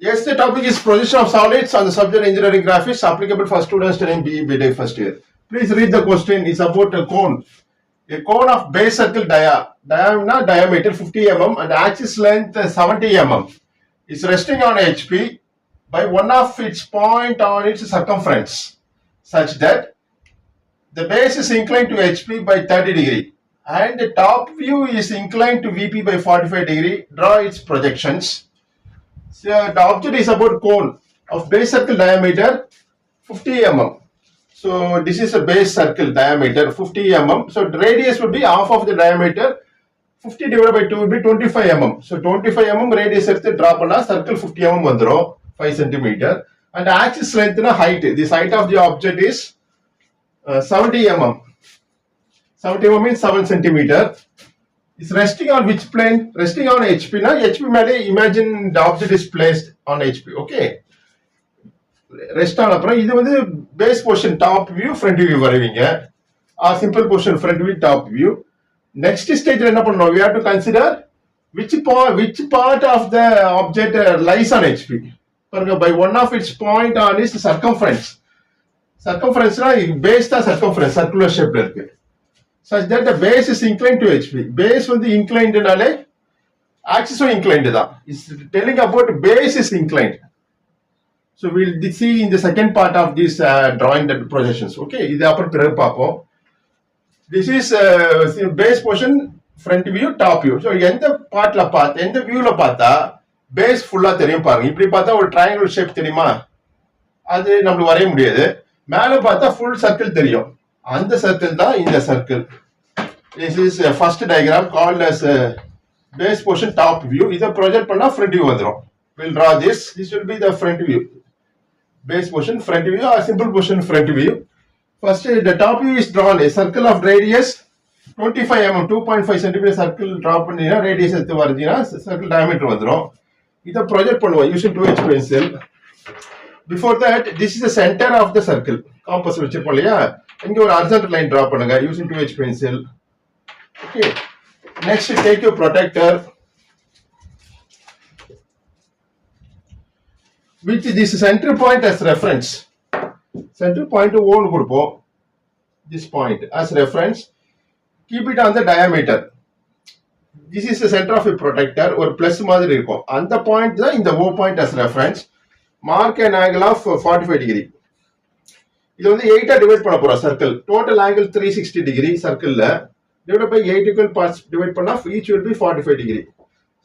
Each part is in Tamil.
Yes, the topic is projection of solids on the subject engineering graphics applicable for students studying BE BTech first year. Please read the question. It's about a cone. A cone of base circle diameter 50 mm and axis length 70 mm is resting on HP by one of its point on its circumference such that the base is inclined to HP by 30 degree and the top view is inclined to VP by 45 degree. Draw its projections. So the object is about cone of base circle diameter 50 mm. So this is a base circle diameter 50 mm. So the radius would be half of the diameter. 50 divided by 2 would be 25 mm. So 25 mm radius எடுத்து draw பண்ணா circle 50 mm வந்துரும் 5 cm. And the axis length na height. This height of the object is 70 mm. 70 mm means 7 cm. Is resting on which plane? Resting on HP. Na HP மேலே imagine the object is placed on HP. Okay. Rest on அப்புறம் இது வந்து base portion top view front view வரைவீங்க. Simple portion front view top view. Next stage என்ன பண்ணணும்? We have to consider which part of the object lies on HP. By one of its point on its circumference. Circumference na base தான் circumference circular shape இருக்கு. Such that the base is inclined to HP. Base வந்து inclined நாலே axis inclined தான். It's telling about base is inclined. So we'll see in the second part of this drawing the projections. Okay, இது அப்புறம் பிறகு பார்ப்போம். This is base portion front view top view. So எந்த பார்ட்ல பார்த்தா எந்த வியூல பார்த்தா base ஃபுல்லா தெரியும் பாருங்க. இப்படி பார்த்தா ஒரு triangle shape தெரியுமா? அது நம்மளுக்கு வரைய முடியாது. மேல பார்த்தா full circle தெரியும். அந்த circle தான் இந்த circle. This is first diagram called as base portion top view. இத ப்ரொஜெக்ட் பண்ணா front view வந்துரும். We'll draw this. This will be the front view. Base portion front view or simple portion front view. First, the top view is drawn. A circle of radius 25 mm, 2.5 cm circle draw பண்ணீங்கன்னா radius எடுத்து வரைஞ்சீங்கன்னா circle diameter வந்துரும். இத ப்ரொஜெக்ட் பண்ணுவோம் using 2H pencil. Before that, this is the center of the circle. Compass வச்சிருப்போம் இல்லையா? இங்க ஒரு horizontal line draw பண்ணுங்க using 2H pencil. Okay. Next, take your protractor. With this center point as reference. Center point one கொடுப்போம். This point as reference. Keep it on the diameter. This is the center of a protractor. ஒரு plus மாதிரி இருக்கும். அந்த point தான் இந்த O point as reference. Mark an angle of 45 degree. இது வந்து 8 டிவைட் பண்ண போறோம் circle. Total angle 360 degree circle ல divided by 8 equal parts divide பண்ணா each will be 45 degree.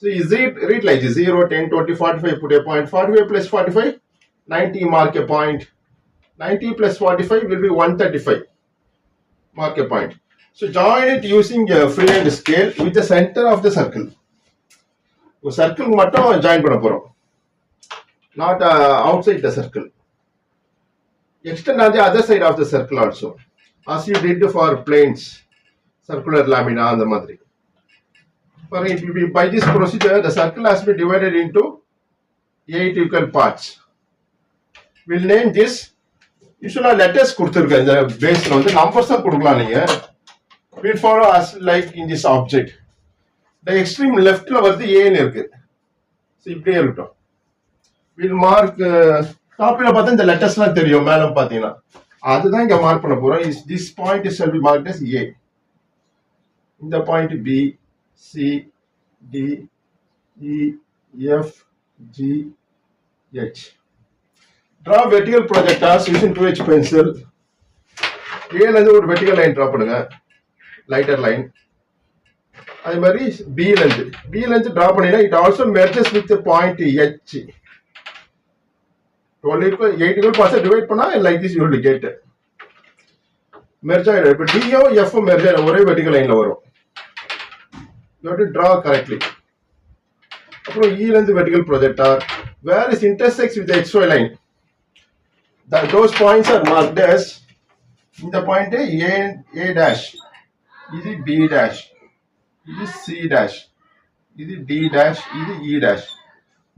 So is it read like this 0, 10, 20, 45 put a point 45 plus 45 90 mark a point 90 plus 45 will be 135 mark a point. So join it using a freehand scale with the center of the circle. ஒரு circle மட்டும் join பண்ண போறோம். Not outside the circle. Extend on the other side of the circle also. As you did for planes. Circular lamina on the மாதிரி. By this procedure, the circle has been divided into 8 equal parts. We'll name this. Usually letters கொடுத்திருக்க இந்த பேஸ்ல வந்து நம்பர்ஸ் கொடுக்கலாம் நீங்க. We'll follow as like in this object. The extreme leftல வந்து A ன்னு இருக்கு. So இப்படியே இருக்கட்டும். We'll mark டாப்ல பார்த்தா இந்த லெட்டர்ஸ்லாம் தெரியும் மேல பாத்தீங்கன்னா. அதுதான் இங்க மார்க் பண்ண போறோம். This point shall be marked as A. இந்த point B, C, D, E, F, G, H. Draw vertical projectors using 2H pencil. A ல இருந்து ஒரு vertical line draw பண்ணுங்க. Lighter line. அதே மாதிரி B ல இருந்து draw பண்ணினா it also merges with the point H. 8 equal parts divide பண்ணா like this you will get. Merge ஆயிடும். இப்போ D யோ F merge ஆயிடும். ஒரே vertical lineல வரும். You have to draw correctly. அப்புறம் E ல இருந்து vertical projector where it intersects with the XY line. Those points are marked as இந்த point A dash, இது B dash, இது C dash, இது D dash, இது E dash.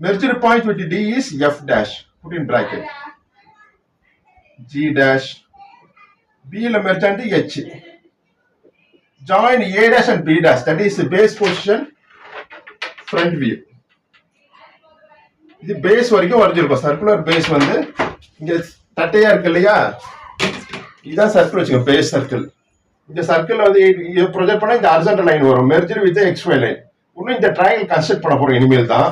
Merged point with D is F dash. Put in bracket. G dash. B ல merge ஆனது H. Join A dash and B dash. That is the base position front view. இது பேஸ் வரைக்கும் வரைஞ்சிருக்கும். சர்க்குலர் பேஸ் வந்து இங்க தட்டையா இருக்கு இல்லையா, இதுதான் சர்க்கிள் வச்சுக்கோங்க, பேஸ் சர்க்கிள். இந்த சர்க்கிள் வந்து ப்ரொஜெக்ட் பண்ணா இந்த ஹாரிசான்டல் லைன் வரும், மெர்ஜர் வித் XY லைன். இன்னும் இந்த ட்ரையாங்கிள் கன்ஸ்ட்ரக்ட் பண்ண போறோம் இனிமேல் தான்.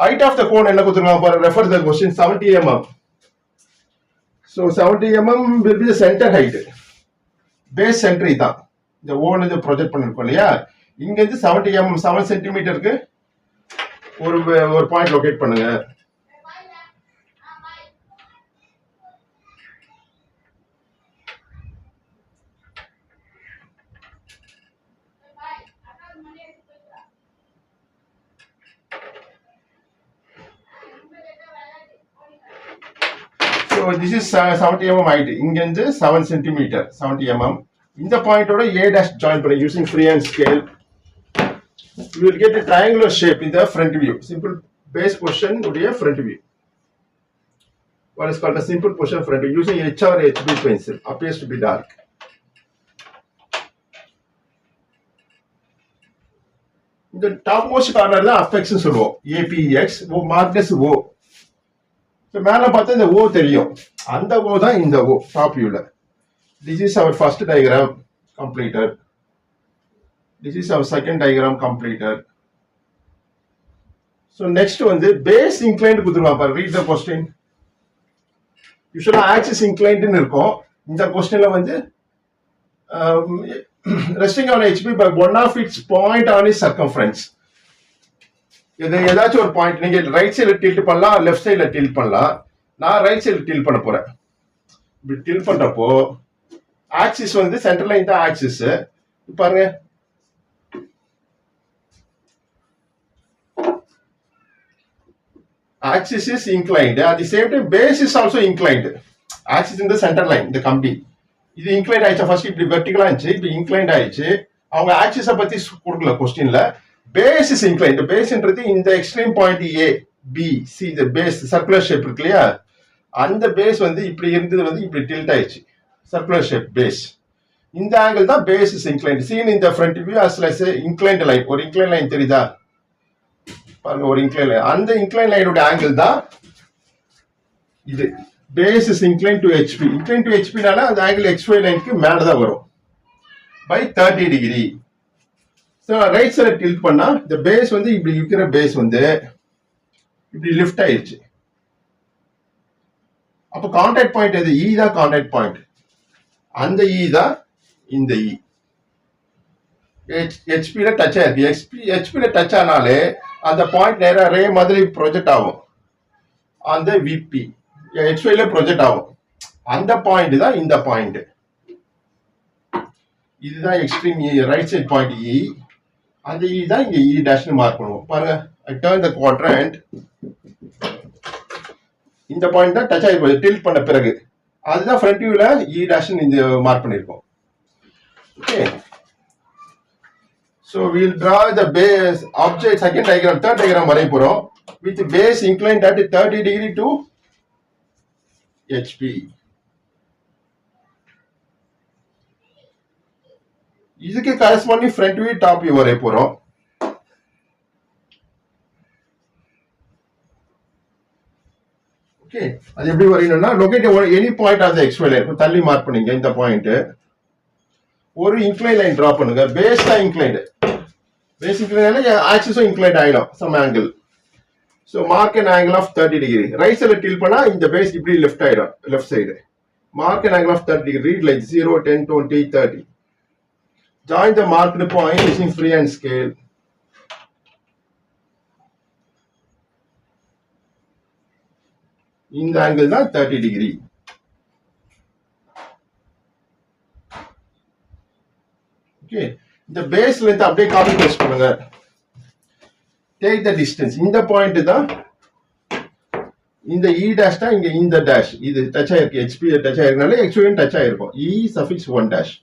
ஹைட் ஆஃப் த கோன் என்ன கொடுத்துருக்காங்க பாருங்க, refer the question 70 mm. So 70 mm will be the center height. Base centre இதான், இந்த ஓன் இது ப்ரொஜெக்ட் பண்ணிருக்கோம் இல்லையா, இங்க இருந்து 70 mm 7 சென்டிமீட்டருக்கு ஒரு பாயிண்ட் லொகேட் பண்ணுங்க. So this is 70 mm height. இங்க இருந்து 7 சென்டிமீட்டர் 70 mm. இந்த பாயிண்டோட A dash join பண்ணி using freehand scale. You will get a triangular shape in the front view. Simple base position உடைய front view. What is called a simple position front view using H or HB pencil. Appears to be dark. இந்த டாப் மோஸ்ட் கார்னர் தான் அபெக்ஸ் சொல்லுவோம், APX. Mark as O. மேல பார்த்தா இந்த O தெரியும், அந்த O தான் இந்த O டாப் வியூல. This is our first diagram completed. This is our second diagram completed. So next வந்து base inclined கொடுத்துருவாங்க பாரு. Read the question. Usually axis inclined ன்னு இருக்கும். இந்த கொஸ்டின்ல வந்து resting on HB by one of its point on its circumference. இது ஏதாச்சும் ஒரு பாயிண்ட் நீங்க ரைட் சைடுல டில்ட் பண்ணலாம், லெஃப்ட் சைடுல டில்ட் பண்ணலாம். நான் ரைட் சைடுல டில்ட் பண்ண போறேன். இப்படி டில்ட் பண்றப்போ ஆக்சிஸ் வந்து சென்டர் லைன் தான் ஆக்சிஸ். பாருங்க, axis is inclined, at the same time base is also inclined. Axis in the center line, இந்த கம்பி இது inclined ஆயிடுச்சு. ஃபர்ஸ்ட் இப்படி வெர்டிகலா இருந்துச்சு, இப்படி inclined ஆயிடுச்சு. அவங்க ஆக்சிஸை பத்தி கொடுக்கல கொஸ்டின்ல. Base is inclined. பேஸ்ன்றது இந்த extreme point A B C, இந்த பேஸ் சர்க்குலர் ஷேப் இருக்கு இல்லையா, அந்த பேஸ் வந்து இப்படி இருந்தது வந்து இப்படி டில்ட் ஆயிடுச்சு, சர்க்குலர் ஷேப் பேஸ். இந்த ஆங்கிள் தான் பேஸ் இஸ் இன்க்ளைன்ட். சீன் இந்த front view as like a inclined line. ஒரு இன்க்ளைன் லைன் தெரியுதா பாருங்க, ஒரு இன்க்ளைன் லைன். அந்த இன்க்ளைன் லைனோட ஆங்கிள் தான் இது. Base is incline to HP. Incline to HPனால அந்த ஆங்கிள் XY லைனுக்கு மேல தான் வரும் by 30 degree. So right side tilt பண்ணா இந்த பேஸ் வந்து இப்படி இருக்கிற பேஸ் வந்து இப்படி லிஃப்ட் ஆயிடுச்சு. அப்போ கான்டாக்ட் பாயிண்ட் எது? E தான் கான்டாக்ட் பாயிண்ட். அந்த E தான் இந்த E. HPல டச் ஆயிருக்கு. HPல டச் ஆனாலே அந்த பாயிண்ட் நேரா ரே மாதிரி ப்ரொஜெக்ட் ஆகும். அந்த VP XYல ப்ரொஜெக்ட் ஆகும். அந்த பாயிண்ட் தான் இந்த பாயிண்ட். இதுதான் extreme right side point E. அந்த E தான் இங்க E டேஷ்னு மார்க் பண்ணுவோம். பாருங்க, I turn the quadrant. இந்த பாயிண்ட் தான் டச் ஆகி டில்ட் பண்ண பிறகு அதுதான் ஃப்ரண்ட் வியூல E டேஷ்னு இந்த மார்க் பண்ணிருக்கோம். Okay, so we'll draw the base object. Second diagram, third diagram வரைய போறோம். With base inclined at 30 degree to HP. இதுக்கு corresponding front view top view வரைய போறோம். ஓகே, அது எப்படி வரையணும்னா locate any point of the XY line. தள்ளி மார்க் பண்ணீங்க இந்த பாயிண்ட். ஒரு இன்க்ளைன் லைன் டிரா பண்ணுங்க. பேஸ் தான் இன்க்ளைன்ட். பேஸ் இன்க்ளைன் ஆக்சிஸும் இன்க்ளைன்ட் ஆயிடும் some angle. So mark an angle of 30 degree. Right சைடில் டில் பண்ணா இந்த பேஸ் இப்படி லெஃப்ட் ஆயிடும், left side. Mark an angle of 30 degree. Read like 0, 10, 20, 30. Join the marked point using freehand scale. இந்த ஆங்கிள் தான் 30 டிகிரி. ஓகே, இந்த பேஸ்ல இருந்து அப்படியே காப்பி பேஸ்ட் பண்ணுங்க. Take the distance. இந்த பாயிண்ட் தான் இந்த E dash தான் இங்க இந்த டேஷ். இது டச் ஆயிருக்கு, HP டச் ஆயிருக்கனால XY டச் ஆயிருக்கும். E suffix 1 dash.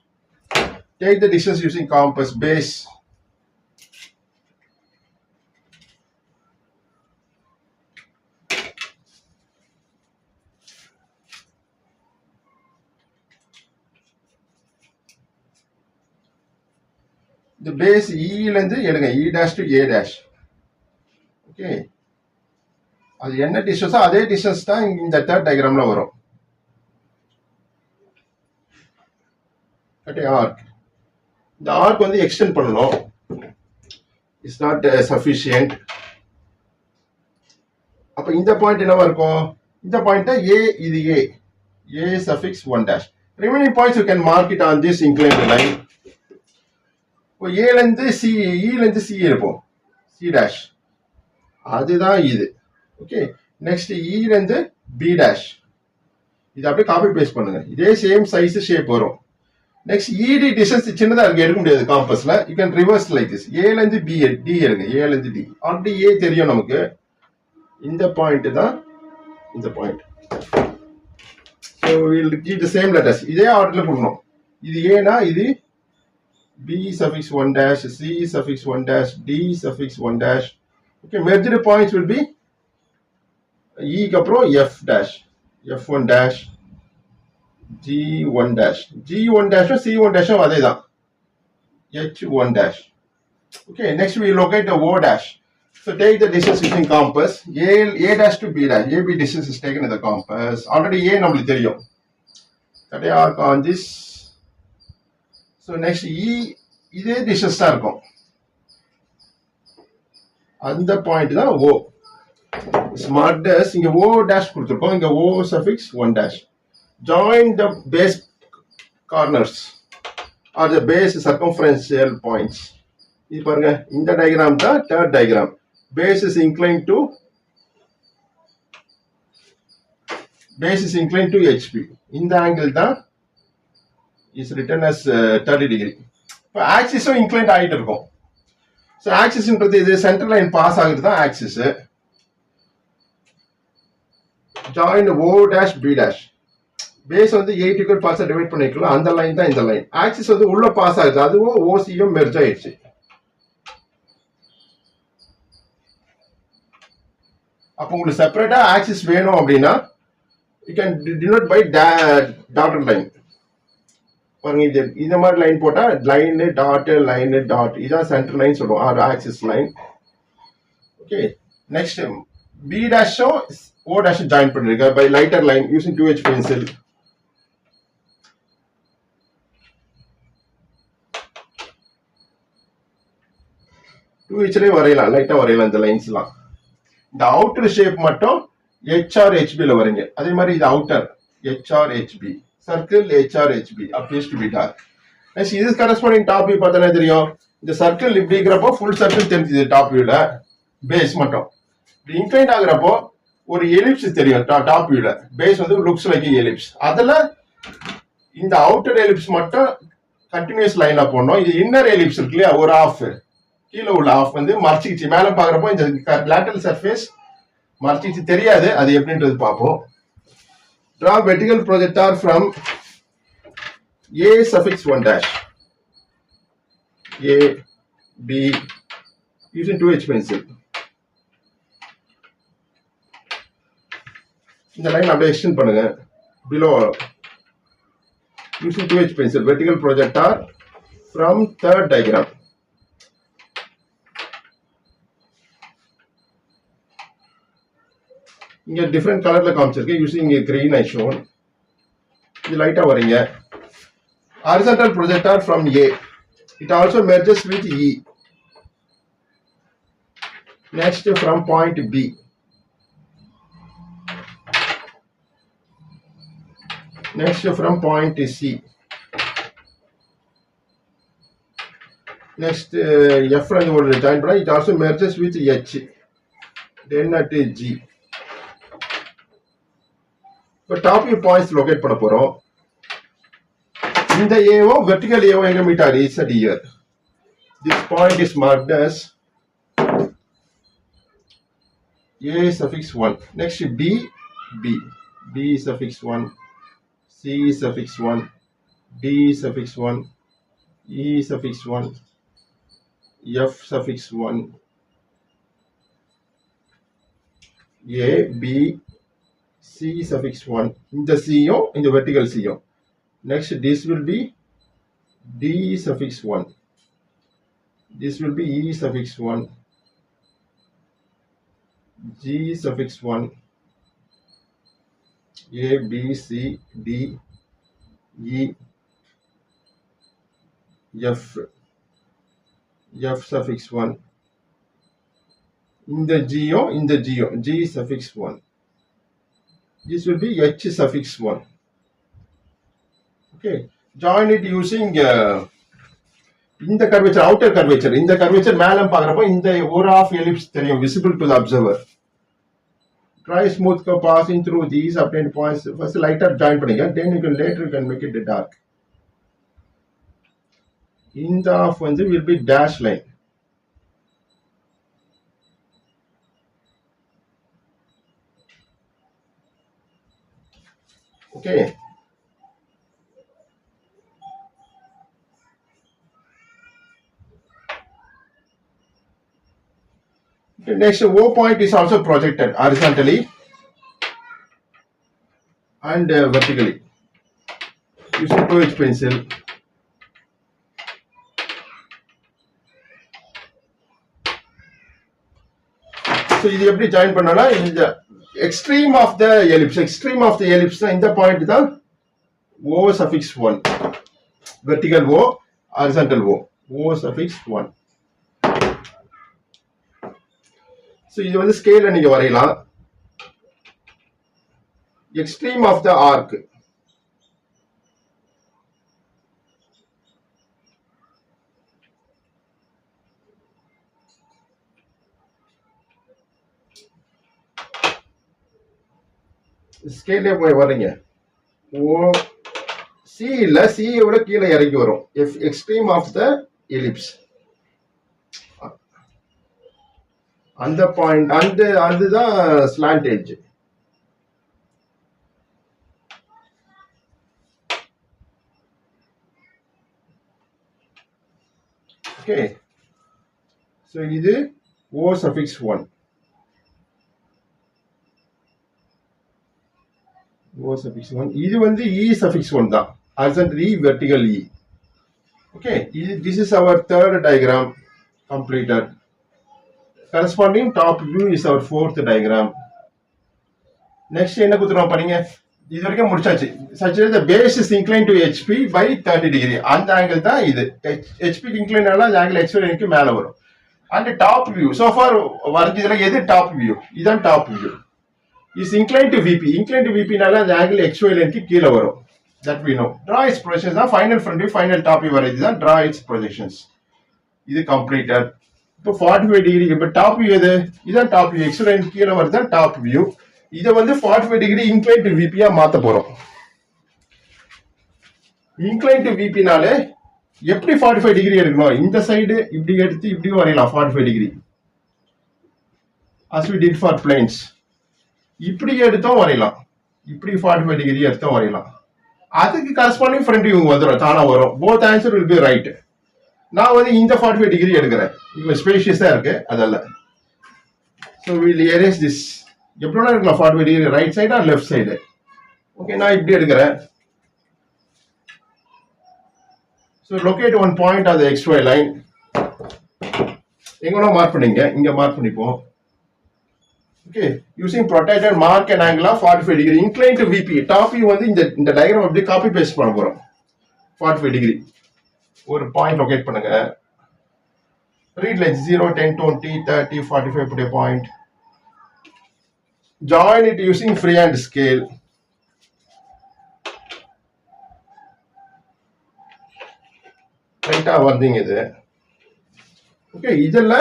Take the distance using compass. Base the base E ல இருந்து எடுங்க, E dash to A dash. Okay, அது என்ன டிஸ்டன்ஸோ அதே டிஸ்டன்ஸ் தான் இந்த தேர்ட் டயக்ராம்ல வரும். ஆர்க், இந்த ஆர்க் வந்து எக்ஸ்டெண்ட் பண்ணணும். It's not sufficient. அப்ப இந்த பாயிண்ட் என்னவா இருக்கும்? இந்த பாயிண்ட் ஏ, இது A, A suffix 1 dash. Remaining points you can mark it on this inclined line. இப்போ ஏல இருந்து சி, ஈல இருந்து சி இருப்போம், சி டேஷ், அதுதான் இது. ஓகே, நெக்ஸ்ட் ஈல இருந்து பி டேஷ், இது அப்படியே காப்பி பேஸ்ட் பண்ணுங்க, இதே சேம் சைஸ் ஷேப் வரும். நெக்ஸ்ட் இடி டிஸ்டன்ஸ் சின்னதா இருக்கு, எடுக்க முடியாது காம்பஸ்ல. You can reverse like this. ஏல இருந்து பி, டி எடுங்க, ஏல இருந்து டி. ஆல்ரெடி ஏ தெரியும் நமக்கு, இந்த பாயிண்ட் தான் இந்த point. So will keep the same letters, இதே ஆர்டர்ல போடணும். இது ஏனா இது B suffix 1 dash, C suffix 1 dash, D suffix 1 dash. Okay, merged points will be E kapro F dash, F1 dash, G1 dash, G1 dash or C1 dash adhe da, H1 dash. Okay, next we locate the O dash. So take the distance using compass. A dash to B dash, AB distance is taken in the compass. Already A namukku theriyum, that they are on this. So next E, இதே டிஸ்டன்ஸ் தான் இருக்கும், அந்த பாயிண்ட் தான் O. ஸ்மார்ட் டேஷ், இங்க O டேஷ் கொடுத்துருக்கோம், இங்க O suffix 1 dash. Join the base corners or the base circumferential points. இது பாருங்க, இந்த டயக்ராம் தான் third diagram. Base is incline to HP. இந்த ஆங்கிள் தான் is written as 30 degree. இப்போ ஆக்சிஸும் இன்க்ளைன்ட் ஆகிட்டு இருக்கும். ஸோ ஆக்சிஸ்ன்றது இது சென்டர் லைன் பாஸ் ஆகுது தான் axis. Join O dash B dash. பேஸ் வந்து 8 equal பார்ட்ஸை டிவைட் பண்ணிக்கலாம், அந்த லைன் தான் இந்த லைன். ஆக்சிஸ் வந்து உள்ள பாஸ் ஆகுது, அதுவும் ஓசியும் மெர்ஜ் ஆயிடுச்சு. அப்போ உங்களுக்கு செப்பரேட்டா ஆக்சிஸ் வேணும் அப்படின்னா you can denote by dotted line. பாருங்க, இது இந்த மாதிரி லைன் போட்டா லைன் டாட் லைன் டாட், இதான் சென்டர் லைன் சொல்லுவோம், or axis line. Okay, next B டேஷும் ஓ டேஷும் ஜாயின் பண்ணிருக்க by lighter line using 2H pencil. வரையலாம், லைட்டா வரையலாம் இந்த லைன்ஸ்லாம். இந்த அவுட்டர் ஷேப் மட்டும் HRHB வரீங்க. அதே மாதிரி இது outer HRHB, circle HRHB appears to be dark. Next, this corresponding top view பார்த்தா தெரியும், இந்த சர்க்கிள் இப்படி இருக்கிறப்போ ஃபுல் சர்க்கிள் தெரிஞ்சுது டாப் வியூல, பேஸ் மட்டும். இப்படி இன்க்ளைன் ஆகுறப்போ ஒரு எலிப்ஸ் தெரியும் டாப் வியூல, பேஸ் வந்து லுக்ஸ் லைக் எலிப்ஸ். அதுல இந்த அவுட்டர் எலிப்ஸ் மட்டும் கண்டினியூஸ் லைனா போடணும். இது இன்னர் எலிப்ஸ் இருக்கு இல்லையா, ஒரு ஆஃப் கீழே உள்ள ஆஃப் வந்து மறைச்சிக்கிச்சு. மேல பாக்குறப்போ இந்த லேட்டரல் சர்ஃபேஸ் மறைச்சிக்கிச்சு தெரியாது, அது எப்படின்றது பார்ப்போம். Draw vertical projector from A suffix 1 dash, A, B, using 2H pencil. இந்த லைன் அப்படியே எக்ஸ்டெண்ட் பண்ணுங்க below using 2H pencil. Vertical projector from third diagram. இங்க டிஃபரெண்ட் கலர்ல காமிச்சிருக்கேன், யூசிங் கிரீன் ஐ ஷோன். இது லைட்டா வரீங்க. Horizontal projector from A, it also merges with E. Next from point B. Next from point C. Next F and the joint, it also merges with H. Then at G. இப்போ டாப் வியூ பாயிண்ட்ஸ் லொகேட் பண்ண போறோம். இந்த ஏவோ வெர்டிகல் ஏவோ எங்க மீட் ஆகுது, it's at here. This point is marked as A suffix 1. Next B, B, B suffix 1, C suffix 1, D suffix 1, E suffix 1, F suffix 1, A, B, C suffix 1. In the C, in the vertical C. Next, this will be D suffix 1. This will be E suffix 1. G suffix 1, A, B, C, D, E, F, F suffix 1. In the G suffix 1. This will be H suffix 1. Okay. Join it using இந்த curvature, outer curvature. இந்த curvature மேல பார்க்கறப்போ இந்த ஒரு half ellipse தெரியும், visible to the observer. Try smooth curve passing through these obtained points. First lighter join பண்ணுங்க, then you can later you can make it dark. இந்த half வந்து will be dash line. Okay. Okay, next, O point is also projected horizontally and vertically using 2H pencil. So இது எப்படி ஜாயின் பண்ணனா, இந்த extreme of the ellipse இந்த பாயிண்ட் தான் O suffix 1, vertical O, horizontal O suffix 1. So இது வந்து ஸ்கேல்ல நீங்க வரையலாம். Extreme of the arc. ஸ்கேல்ல போய் வரீங்க. ஓ சி இல்ல, சி விட கீழே இறங்கி வரும். எக்ஸ்ட்ரீம் ஆஃப் த எலிப்ஸ் அந்த பாயிண்ட், அதுதான் ஸ்லாண்ட் எட்ஜ். ஓகே. ஸோ இது O suffix 1. O suffix 1. இது வந்து E suffix 1 தான். Horizontal E, vertical E. Okay. This is our third diagram completed. Corresponding top view is our fourth diagram. Next என்ன குத்துறோம் பாருங்க. இது வரைக்கும் முடிச்சாச்சு. Such that the base is inclined to HP by 30 degree. அந்த ஆங்கிள் தான் இது. HP inclined ஆனா அந்த ஆங்கிள் XY லைனுக்கு மேல வரும். And top view. So far வரைஞ்சதுல எது top view? இதான் top view. Is inclined to VP. Inclined to VP நால அந்த ஆங்கிள் XY லைனுக்கு கீழ வரும். That we know. Draw its projections தான் final front view, final top view வரைஞ்சது தான் draw its projections. இது completed. இப்போ 45 டிகிரி. இப்போ டாப் வியூ எது? இதான் டாப் வியூ. எக்ஸ் லைன் கீழே வருது டாப் வியூ. இதை வந்து 45 டிகிரி இன்க்ளைன் டு விபியா மாத்த போறோம். இன்க்ளைன் டு விபினாலே எப்படி 45 டிகிரி எடுக்கணும்? இந்த சைடு இப்படி எடுத்து இப்படி வரையலாம் 45 degree. as we did for planes. இப்படி எடுத்தும் வரையலாம். இப்படி 45 டிகிரி எடுத்தும் வரையலாம். அதுக்கு கரஸ்பாண்டிங் ஃப்ரண்ட் வியூ வந்துடும், தானா வரும். both answer will be right. நான் வந்து இந்த 45 டிகிரி எடுக்கிறேன். இப்போ ஸ்பேஷியஸா இருக்கு அதல்ல. So will erase this. எப்படின்னா இருக்கலாம் 45 degree, right side or left side. Okay, நான் இப்படி எடுக்கிறேன். So locate one point of the XY line. எங்கன்னா மார்க் பண்ணிங்க, இங்க மார்க் பண்ணிப்போம். Okay, using protractor mark and angle of 45 degree incline to VP. Top view வந்து இந்த டயக்ராம் அப்படியே காப்பி பேஸ்ட் பண்ண போறோம். 45 டிகிரி ஒரு பாயிண்ட் லொகேட் பண்ணுங்க. Read lines 0, 10, 20, 30, 45 put a point. Join it using freehand scale. ரைட்டா வந்தீங்க இது. ஓகே, இதுல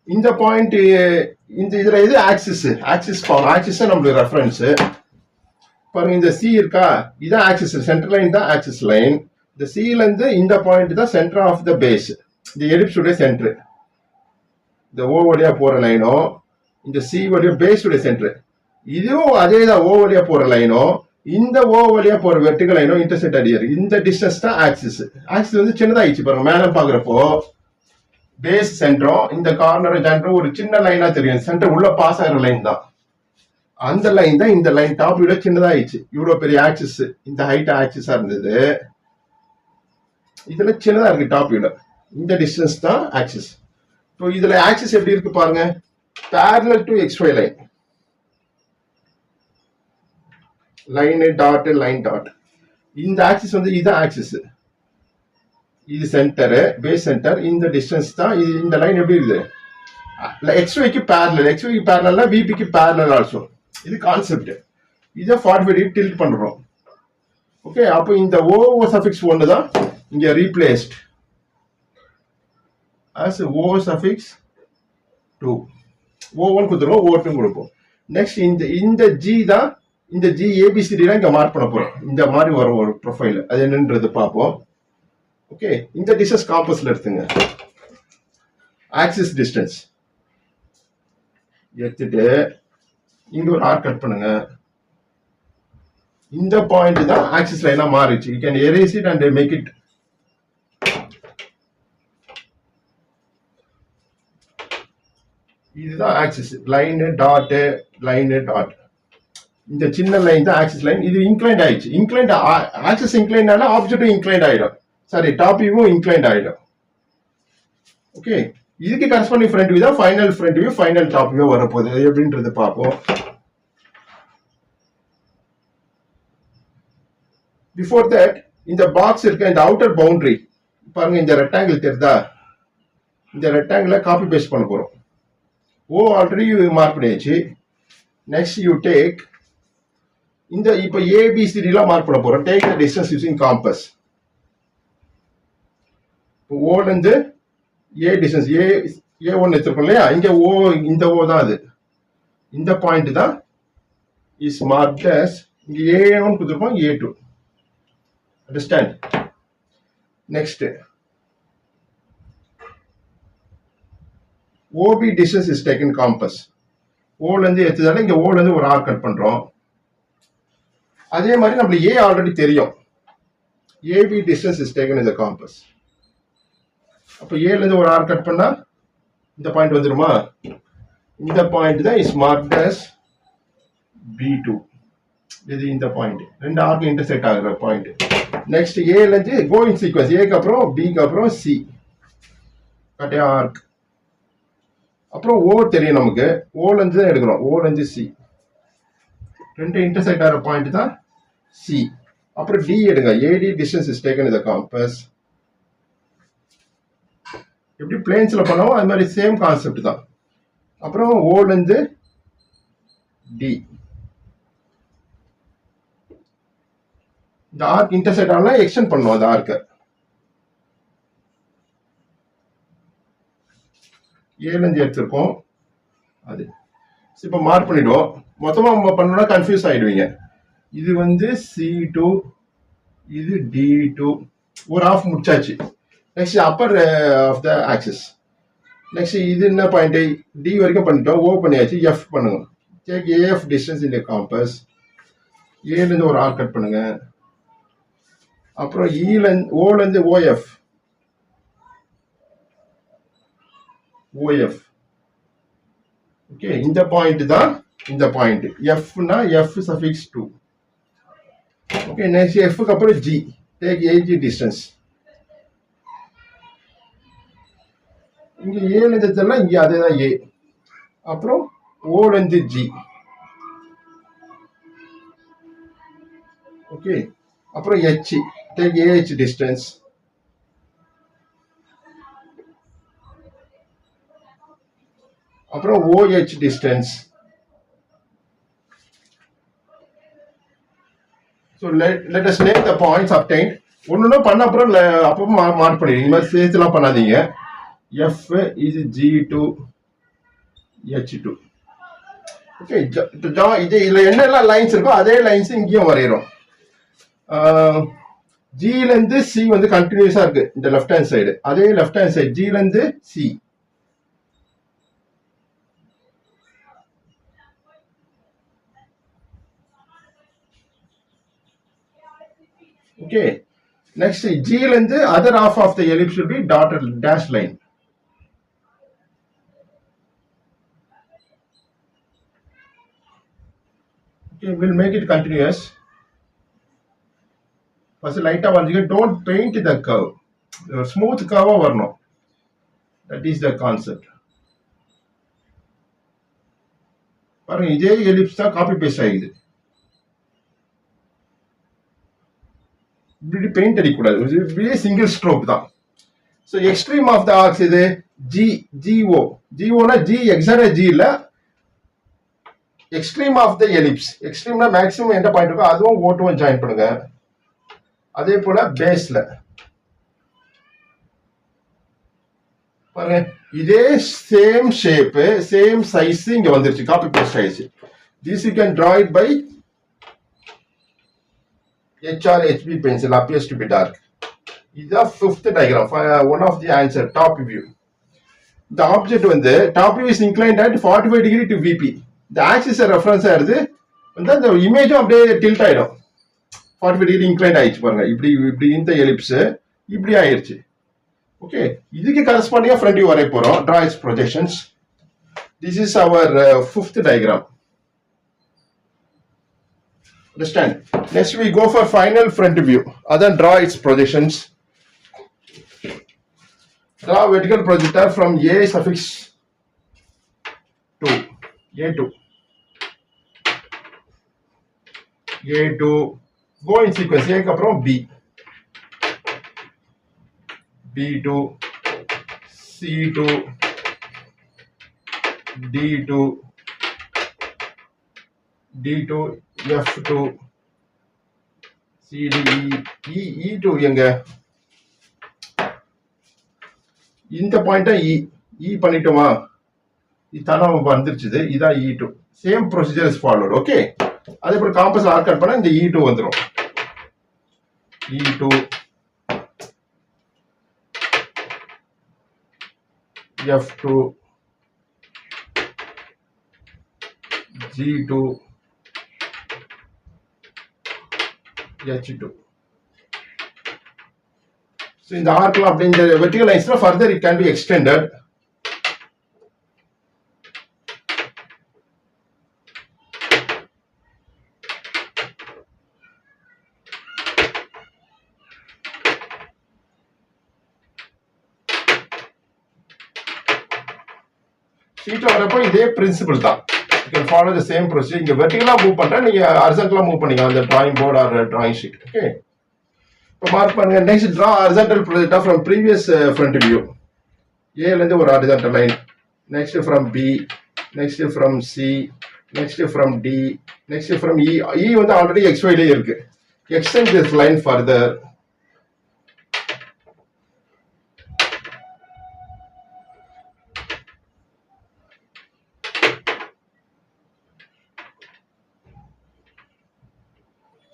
இந்த பாயிண்ட் இதுல இது ஆக்சிஸ் ஆக்சிஸ் நம்மளுடைய ரெஃபரன்ஸ் பாருங்க. இந்த சி இருக்கா, இதான் ஆக்சிஸ், சென்டர் லைன் தான் ஆக்சிஸ் லைன். இந்த சில இருந்து இந்த பாயிண்ட் தான் சென்டர் ஆஃப் த பேஸ், இந்த எலிப்ஸுடைய சென்டர். இந்த ஓ வழியா போற லைனும் இந்த சி வழியா பேஸ் உடைய சென்டர், இதுவும் அதே தான். ஓ வழியா போற லைனும் இந்த ஓ வழியா போற வெர்டிகல் லைனும் இன்டர்செக்ட் அடியாரு. இந்த டிஸ்டன்ஸ் தான் ஆக்சிஸ். ஆக்சிஸ் வந்து சின்னதாயிடுச்சு பாருங்க. மேல பாக்குறப்போ பேஸ் சென்டரும் இந்த கார்னர் சென்டரும் ஒரு சின்ன லைனா தெரியும். சென்டர் உள்ள பாஸ் ஆகிற லைன் தான். அந்த லைன் தான் இந்த லைன். டாப் விட சின்னதாயிடுச்சு. இவ்வளவு பெரிய ஆக்சிஸ், இந்த ஹைட் ஆக்சிஸா இருந்தது, இதுல சின்னதா இருக்கு டாப் விட. இந்த டிஸ்டன்ஸ் தான் ஆக்சிஸ். இப்போ இதுல ஆக்சிஸ் எப்படி இருக்கு பாருங்க. parallel to xy line. Line dot line dot. இந்த ஆக்சிஸ் வந்து இதுதான் ஆக்சிஸ். இது சென்டர், பேஸ் சென்டர். இந்த டிஸ்டன்ஸ் தான். இது இந்த லைன் எப்படி இருக்குது? xyக்கு parallel. xyக்கு parallel vpக்கு parallel also. இது கான்செப்ட். இதை 45 டிகிரி டில்ட் பண்றோம். ஓகே, அப்போ இந்த O suffix 1 தான் இங்க replaced as O suffix 2. O1 கொடுத்துருவோம், O2 கொடுப்போம். நெக்ஸ்ட் இந்த G தான், இந்த G ABCD தான் இங்க மார்க் பண்ண போறோம். இந்த மாதிரி வரும் ஒரு ப்ரொஃபைல். அது என்னன்றது பார்ப்போம். ஓகே, இந்த டிஸ்டன்ஸ் காம்பஸ்ல எடுத்துங்க. ஆக்சிஸ் டிஸ்டன்ஸ் எடுத்துட்டு இங்க ஒரு ஆர்க் கட் பண்ணுங்க. இந்த பாயிண்ட் தான் ஆக்சிஸ் லைனா மாறிச்சு. You can erase it and make it. இதுதான் axis line dot line dot. இந்த சின்ன லைன் தான் ஆக்சிஸ் லைன். இது இன்க்ளைண்ட் ஆயிடுச்சு. இன்க்ளைண்ட் ஆக்சிஸ் இன்க்ளைண்ட் ஆனா ஆப்ஜெக்டும் இன்க்ளைண்ட் ஆயிடும். சாரி, டாப் வியூவும் இன்க்ளைண்ட் ஆயிடும். ஓகே, இதுக்கு கரஸ்பாண்டிங் ஃப்ரண்ட் வியூ தான் final front view, final top view வரப்போகுது. எப்படின்றது பார்ப்போம். பிஃபோர் தட் இந்த பாக்ஸ் இருக்க இந்த அவுட்டர் பவுண்டரி பாருங்க. இந்த ரெக்டாங்கிள் தெரியுதா? இந்த ரெக்டாங்கிளை காப்பி பேஸ்ட் பண்ண போறோம். ஓ ஆல்ரெடி மார்க் பண்ணியாச்சு. நெக்ஸ்ட் யூ டேக் இந்த இப்போ ஏபிசிடிலாம் மார்க் பண்ண போறோம். Take the distance using compass. ஓலேருந்து ஏ டிஸ்டன்ஸ் A1 எடுத்துருக்கோம் இல்லையா? இங்க ஓ, இந்த ஓ தான் அது. இந்த பாயிண்ட் தான் இஸ் மார்க்ட் அஸ் இங்க A1 கொடுத்துருக்கோம், A2. Understand? Next OB distance is taken compass. ஓல இருந்து எடுத்ததால இங்க ஓல இருந்து ஒரு ஆர்க் கட் பண்றோம். அதே மாதிரி நம்மளுக்கு A ஆல்ரெடி தெரியும். AB distance is taken in the compass. அப்ப ஏல இருந்து ஒரு ஆர்க் கட் பண்ணா இந்த பாயிண்ட் வந்துருமா? இந்த பாயிண்ட் தான் இஸ் மார்க்ட் அஸ் B2. இது இந்த பாயிண்ட். ரெண்டு ஆர்க் இன்டர்செக்ட் ஆகுற பாயிண்ட். நெக்ஸ்ட் ஏல இருந்து கோ இன் சீக்வென்ஸ். ஏக்கு அப்புறம் பிக்கு அப்புறம் சி கட்டே ஆர்க். அப்புறம் ஓ தெரியும் நமக்கு. ஓல இருந்து தான் எடுக்கிறோம். ஓல இருந்து சி ரெண்டு இன்டர்செக்ட் ஆகிற பாயிண்ட் தான் சி. அப்புறம் டி எடுங்க. AD distance is taken in the compass. எப்படி பிளேன்ஸ்ல பண்ணோம் அது மாதிரி சேம் கான்செப்ட் தான். அப்புறம் ஓல இருந்து டி. இந்த ஆர்க் இன்டர்செக்ட் ஆனா எக்ஸ்டெண்ட் பண்ணுவோம் அந்த ஆர்க்கை. ஏல இருந்து எடுத்திருக்கோம் அது. இப்போ மார்க் பண்ணிடுவோம். மொத்தமா பண்ணோம்னா கன்ஃபியூஸ் ஆயிடுவீங்க. இது வந்து C2, இது D2. ஒரு ஆஃப் முடிச்சாச்சு. Next upper of the axis. Next இது என்ன பாயிண்ட்? டி வரைக்கும் பண்ணிட்டோம். ஓ பண்ணியாச்சு. எஃப் பண்ணுங்க. Take AF distance in the compass. ஏல இருந்து ஒரு ஆர்க் கட் பண்ணுங்க. அப்புறம் ஓல இருந்து OF. OF. ஓகே, இந்த பாயிண்ட் தான் இந்த பாயிண்ட். எஃப்னா எஃப் சஃபிக்ஸ் 2. ஓகே, நெக்ஸ்ட் எஃப்க்கு அப்புறம் ஜி. Take AG distance. இங்க ஏல இருந்து தெரியல, இங்க அதே தான் ஏ. அப்புறம் ஓல இருந்து ஜி. ஓகே, அப்புறம் H. Take AH distance. அப்புறம் OH distance. So let us name the points obtained. ஒண்ணுன்னா பண்ண அப்புறம் அப்பவும் மார்க் பண்ணிடுங்க. இந்த மாதிரி சேர்த்துலாம் பண்ணாதீங்க. F இது G2 H2. ஓகே, இது இதுல என்னெல்லாம் லைன்ஸ் இருக்கோ அதே லைன்ஸ் இங்கேயும் வரைகிறோம். ஜில இருந்து சி வந்து கண்டினியூஸா இருக்கு இந்த லெஃப்ட் ஹேண்ட் சைடு. அதே லெஃப்ட் ஹேண்ட் சைடு ஜில இருந்து சி. Okay, next G இருந்து other half of the ellipse should be dotted dash line. Okay, we'll make it continuous. First light ஆ வரைஞ்சிங்க. Don't paint the curve. Smooth curve வரணும். That is the concept. பாருங்க இதே எலிப்ஸ் தான் காப்பி பேஸ்ட் ஆகிடுது. இப்படி பெயிண்ட் அடிக்கக்கூடாது, இப்படியே சிங்கிள் ஸ்ட்ரோக் தான். So extreme of the arcs இது ஜிஓ. ஜிஓனா ஜி எக்ஸாக்டா ஜி இல்ல, எக்ஸ்ட்ரீம் ஆஃப் த எலிப்ஸ். எக்ஸ்ட்ரீம்னா மேக்ஸிமம் எந்த பாயிண்ட் இருக்கோ அதுவும் ஓட்டுவும் ஜாயின் பண்ணுங்க. அதே போல பேஸ்ல பாருங்க இதே சேம் ஷேப் சேம் சைஸ் இங்க வந்துருச்சு, காப்பி பேஸ்ட் ஆயிடுச்சு. This you can draw it by HB pencil, appears to be dark. இதுதான் fifth diagram, one of the answer, top view. The object வந்து top view is inclined at 45 degree to VP. The axis reference ஆயிருது, அந்த இமேஜும் அப்படியே டில்ட் ஆயிடும். 45 degree inclined ஆயிடுச்சு பாருங்க. இப்படி இந்த எலிப்ஸ் இப்படி ஆயிடுச்சு. ஓகே, இதுக்கு கரஸ்பாண்டிங்கா ஃப்ரண்ட் வியூ வரைய போறோம். Draw its projections. This is our fifth diagram. Understand? Next we go for final front view. Then draw its projections. Draw vertical projector from A suffix to A2. A2 go in sequence. A அப்புறம் B, B2, C2, D2, D2, F2, CDE, E2 எங்க இந்த பாயிண்டா E பண்ணிட்டோமா, இதான வந்துருச்சு, இதான் E2. Same procedure is followed. Okay, அதே போல காம்பஸ் ஆர்க் கட் பண்ணா இந்த E2 வந்துரும். E2, F2, G2, H2. So in the arc of the vertical lines, further it can be extended. Sheet வரப்போ இதே பிரின்சிபல் தான். You can follow the same procedure. இங்க vertically மூவ் பண்றேன், நீங்க ஹரிசாண்டலா மூவ் பண்ணீங்க அந்த drawing board or drawing sheet. Okay, இப்போ மார்க் பண்ணுங்க. Next draw horizontal projector from previous front view. A ல இருந்து ஒரு horizontal line, next from B, next from C, next from D, next from E. E வந்து ஆல்ரெடி XY ல இருக்கு. Extend this line further.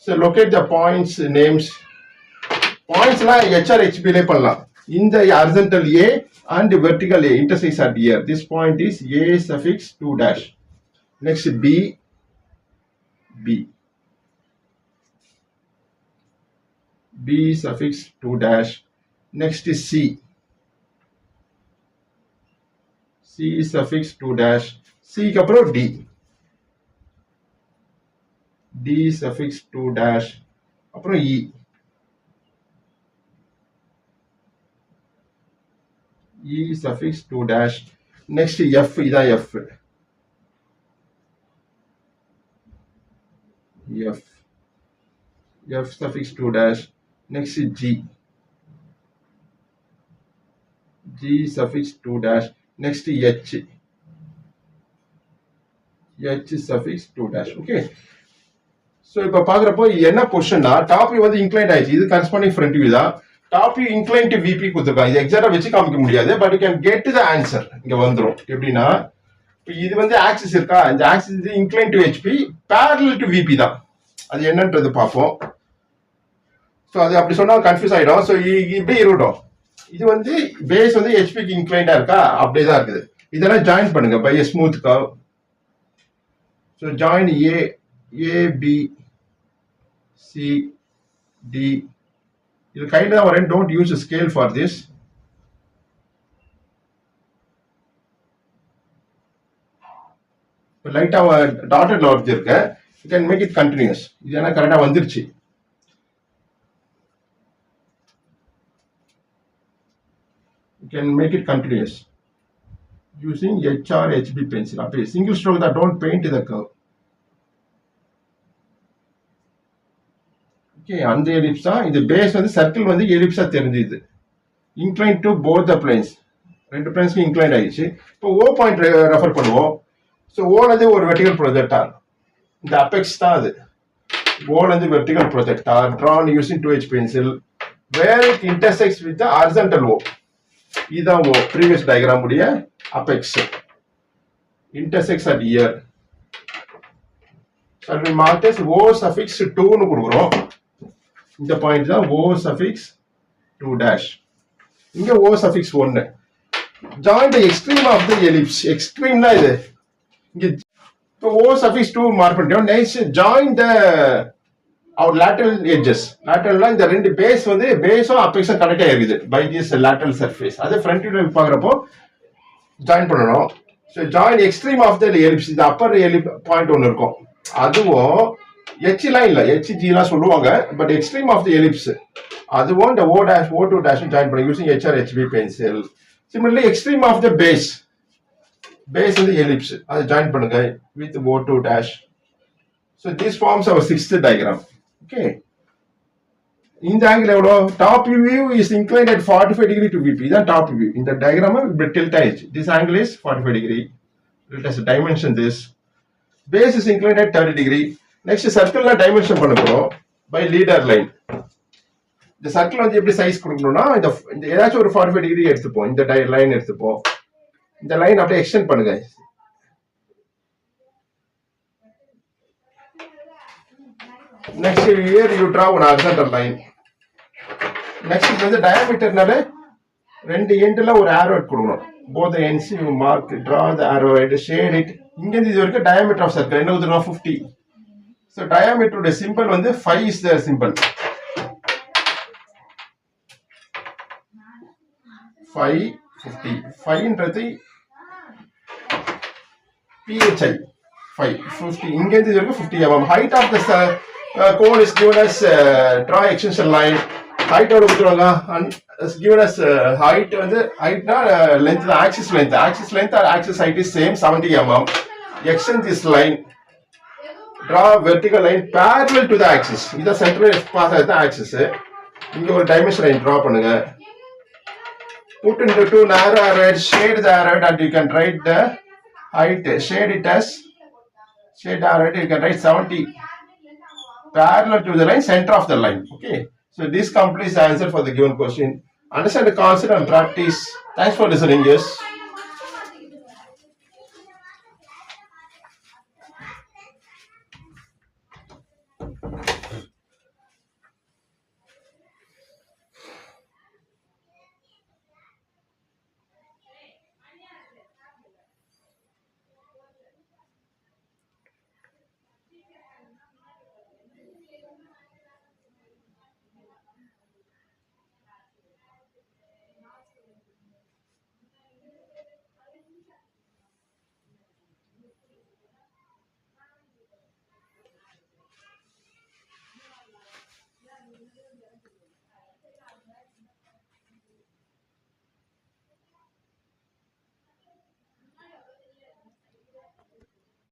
So locate the points names. Points la HR HB ல பண்ணலாம். In the horizontal A and vertical A intersects at here. This point is A suffix 2 dash. Next B, B suffix 2 dash. Next is C, C suffix 2 dash. C க்கு அப்புறம் D, D suffix 2 dash. அப்புறம் E, E suffix 2 dash. Next F, இதான் F, F suffix 2 dash. Next G, G suffix 2 dash. Next H, H suffix 2 dash. Okay, so இப்போ பாக்குறப்போ என்ன பொசிஷன்னா டாப் வியூ வந்து இன்க்ளைன்ட் ஆயிடுச்சு, இது கரஸ்பாண்டிங் ஃப்ரண்ட் வியூ தான். Top view incline to VP கொடுத்துருக்காங்க. இது எக்ஸாக்டா வச்சு காமிக்க முடியாது, but you can get the answer. இங்க வந்துரும். எப்படின்னா இது வந்து ஆக்சிஸ் இருக்கா, இந்த axis incline to HP, parallel to VP தான். அது என்னன்றது பார்ப்போம். ஸோ அது அப்படி சொன்னா கன்ஃபியூஸ் ஆயிடும். ஸோ இப்படி இருக்கட்டும். இது வந்து பேஸ் வந்து HPக்கு இன்க்ளைண்டா இருக்கா, அப்படியே தான் இருக்குது. இதெல்லாம் ஜாயின் பண்ணுங்க by a smooth curve. So join A B C D. இது கையில தான் வரேன். Don't use scale for this. லைட்டா டாட்டட்ல வச்சிருக்க. You can make it continuous. இது என்ன கரெக்டா வந்துருச்சு. You can make it continuous. using H or HB pencil. அப்படியே single stroke that don't paint the curve. Okay, அந்த ellipse தான் இந்த பேஸ் வந்து சர்க்கிள் வந்து எலிப்ஸா தெரிஞ்சுது. Inclined to both the planes. ரெண்டு பிளேன்ஸ்க்கு இன்க்ளைண்ட் ஆயிடுச்சு. இப்போ O பாயிண்ட் ரெஃபர் பண்ணுவோம். ஸோ ஓலது ஒரு வெர்டிகல் ப்ரொஜெக்டார். இந்த அபெக்ஸ் தான் அது. ஓலது vertical projector drawn using 2H pencil where it intersects with the horizontal O. இதுதான் O ப்ரீவியஸ் டயக்ராம் உடைய apex. intersects at here. So we mark as O suffix 2 னு கொடுக்குறோம். இந்த பாயிண்ட் தான் O suffix 2 dash. இங்க O suffix 1. Join the extreme of the ellipse. Extreme na இது. இங்க இப்போ O suffix 2 மார்க் பண்ணிட்டோம். Next join the our lateral edges. Lateralனா இந்த ரெண்டு பேஸ் வந்து பேஸும் அபெக்ஸும் கனெக்ட் ஆயிருக்குது by this lateral surface. அது ஃப்ரண்ட் வியூல பார்க்கறப்போ ஜாயின் பண்ணனும். So join extreme of the ellipse. இந்த upper ellipse பாயிண்ட் ஒன்னு இருக்கும். அதுவும் H லைன் இல்ல HG லாம் சொல்லுவாங்க. But extreme of the ellipse. அதுவும் இந்த O dash O2 dash join பண்ணி using H or HB pencil. Similarly, extreme of the base in the ellipse. அதை join பண்ணுங்க with O2 dash. So this forms our sixth diagram. Okay. இந்த angle எவ்வளோ? Top view is inclined at 45 degree to VP. இதான் top view. இந்த diagram tilt ஆயிடுச்சு. This angle is 45 degree. Let us dimension this. Base is inclined at 30 degree. Next circle dimension பண்ண போறோம் by leader line. இந்த சர்க்கிள் வந்து எப்படி சைஸ் கொடுக்கணும்னா இந்த ஏதாச்சும் ஒரு 45 டிகிரி எடுத்துப்போம். இந்த லைன் எடுத்துப்போம். இந்த லைன் அப்படியே எக்ஸ்டெண்ட் பண்ணுங்க. Next here you draw one horizontal line. Next வந்து டயாமீட்டர்னால ரெண்டு எண்ட்ல ஒரு arrow கொடுக்கணும். both the ends you mark, draw the arrow and shade it. இங்க இருந்து இது வரைக்கும் diameter of circle என்ன கொடுத்தோம்னா 50. so diameter உடைய symbol வந்து 5 is the symbol. 550. 5ன்றது PHI 550. இங்க இருந்து இது வரைக்கும் 50 mm. Height of the cone is given as draw extension line. Height ஓட கொடுத்துருவாங்க. is given as height வந்து heightனா length axis length. Axis length or axis height is same 70 mm. Extend this line. Draw vertical line parallel to the axis. இது சென்டர் பாஸ் ஆகுது axis. இங்க ஒரு டைமென்ஷன் லைன் டிரா பண்ணுங்க. Put into two narrow arrows, shade the arrow and you can write the height. Shade it as shade arrow. You can write 70 parallel to the line, center of the line. Okay. So this completes the answer for the given question. Understand the concept and practice. Thanks for listening. Yes.